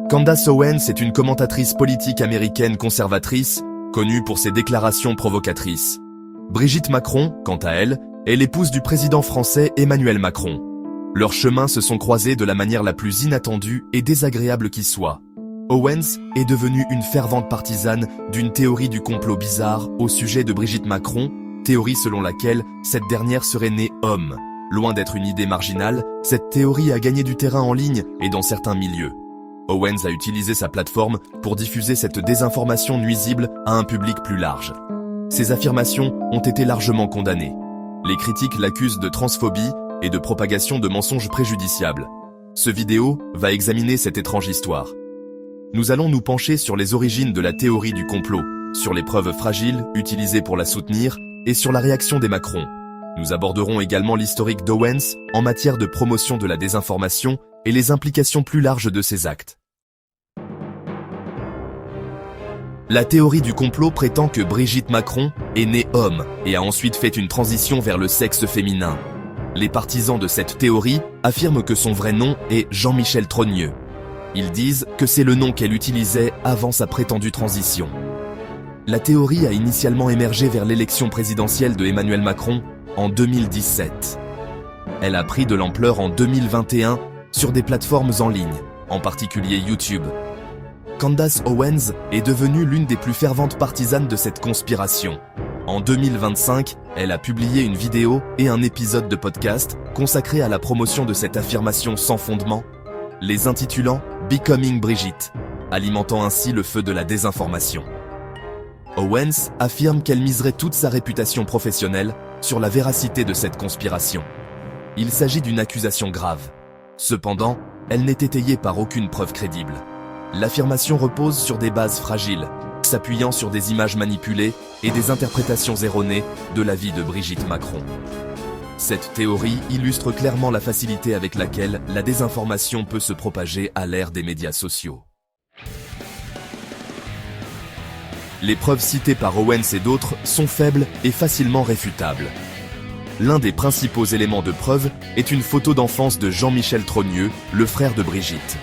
Candace Owens est une commentatrice politique américaine conservatrice, connue pour ses déclarations provocatrices. Brigitte Macron, quant à elle, est l'épouse du président français Emmanuel Macron. Leurs chemins se sont croisés de la manière la plus inattendue et désagréable qui soit. Owens est devenue une fervente partisane d'une théorie du complot bizarre au sujet de Brigitte Macron, théorie selon laquelle cette dernière serait née homme. Loin d'être une idée marginale, cette théorie a gagné du terrain en ligne et dans certains milieux. Owens a utilisé sa plateforme pour diffuser cette désinformation nuisible à un public plus large. Ses affirmations ont été largement condamnées. Les critiques l'accusent de transphobie et de propagation de mensonges préjudiciables. Ce vidéo va examiner cette étrange histoire. Nous allons nous pencher sur les origines de la théorie du complot, sur les preuves fragiles utilisées pour la soutenir et sur la réaction des Macron. Nous aborderons également l'historique d'Owens en matière de promotion de la désinformation et les implications plus larges de ses actes. La théorie du complot prétend que Brigitte Macron est née homme et a ensuite fait une transition vers le sexe féminin. Les partisans de cette théorie affirment que son vrai nom est Jean-Michel Trogneux. Ils disent que c'est le nom qu'elle utilisait avant sa prétendue transition. La théorie a initialement émergé vers l'élection présidentielle de Emmanuel Macron en 2017. Elle a pris de l'ampleur en 2021 sur des plateformes en ligne, en particulier YouTube. Candace Owens est devenue l'une des plus ferventes partisanes de cette conspiration. En 2025, elle a publié une vidéo et un épisode de podcast consacré à la promotion de cette affirmation sans fondement, les intitulant « Becoming Brigitte », alimentant ainsi le feu de la désinformation. Owens affirme qu'elle miserait toute sa réputation professionnelle sur la véracité de cette conspiration. Il s'agit d'une accusation grave. Cependant, elle n'est étayée par aucune preuve crédible. L'affirmation repose sur des bases fragiles, s'appuyant sur des images manipulées et des interprétations erronées de la vie de Brigitte Macron. Cette théorie illustre clairement la facilité avec laquelle la désinformation peut se propager à l'ère des médias sociaux. Les preuves citées par Owens et d'autres sont faibles et facilement réfutables. L'un des principaux éléments de preuve est une photo d'enfance de Jean-Michel Trogneux, le frère de Brigitte.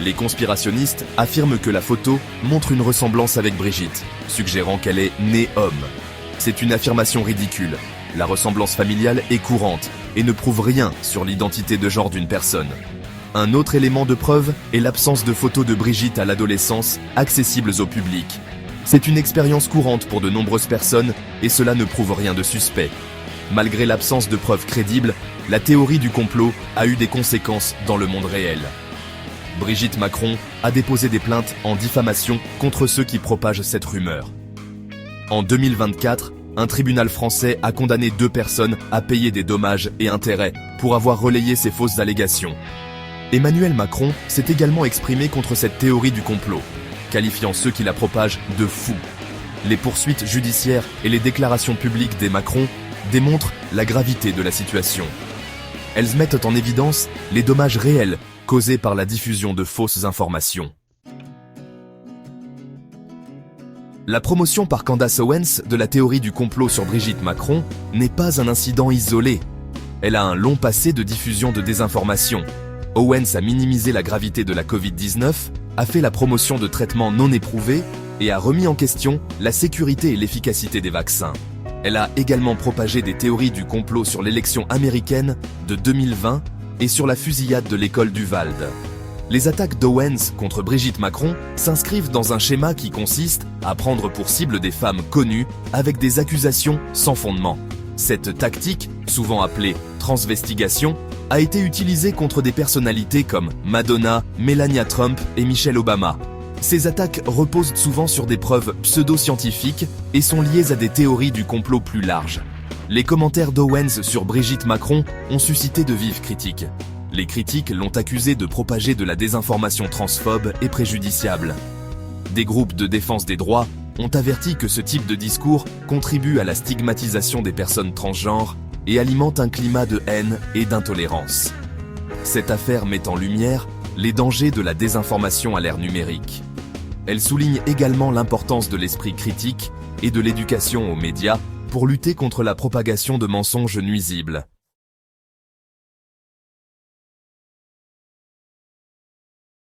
Les conspirationnistes affirment que la photo montre une ressemblance avec Brigitte, suggérant qu'elle est née homme. C'est une affirmation ridicule. La ressemblance familiale est courante et ne prouve rien sur l'identité de genre d'une personne. Un autre élément de preuve est l'absence de photos de Brigitte à l'adolescence accessibles au public. C'est une expérience courante pour de nombreuses personnes et cela ne prouve rien de suspect. Malgré l'absence de preuves crédibles, la théorie du complot a eu des conséquences dans le monde réel. Brigitte Macron a déposé des plaintes en diffamation contre ceux qui propagent cette rumeur. En 2024, un tribunal français a condamné 2 personnes à payer des dommages et intérêts pour avoir relayé ces fausses allégations. Emmanuel Macron s'est également exprimé contre cette théorie du complot, qualifiant ceux qui la propagent de fous. Les poursuites judiciaires et les déclarations publiques des Macron démontrent la gravité de la situation. Elles mettent en évidence les dommages réels causés par la diffusion de fausses informations. La promotion par Candace Owens de la théorie du complot sur Brigitte Macron n'est pas un incident isolé. Elle a un long passé de diffusion de désinformation. Owens a minimisé la gravité de la Covid-19, a fait la promotion de traitements non éprouvés et a remis en question la sécurité et l'efficacité des vaccins. Elle a également propagé des théories du complot sur l'élection américaine de 2020 et sur la fusillade de l'école d'Uvalde. Les attaques d'Owens contre Brigitte Macron s'inscrivent dans un schéma qui consiste à prendre pour cible des femmes connues avec des accusations sans fondement. Cette tactique, souvent appelée transvestigation, a été utilisée contre des personnalités comme Madonna, Melania Trump et Michelle Obama. Ces attaques reposent souvent sur des preuves pseudo-scientifiques et sont liées à des théories du complot plus larges. Les commentaires d'Owens sur Brigitte Macron ont suscité de vives critiques. Les critiques l'ont accusée de propager de la désinformation transphobe et préjudiciable. Des groupes de défense des droits ont averti que ce type de discours contribue à la stigmatisation des personnes transgenres et alimente un climat de haine et d'intolérance. Cette affaire met en lumière les dangers de la désinformation à l'ère numérique. Elle souligne également l'importance de l'esprit critique et de l'éducation aux médias pour lutter contre la propagation de mensonges nuisibles.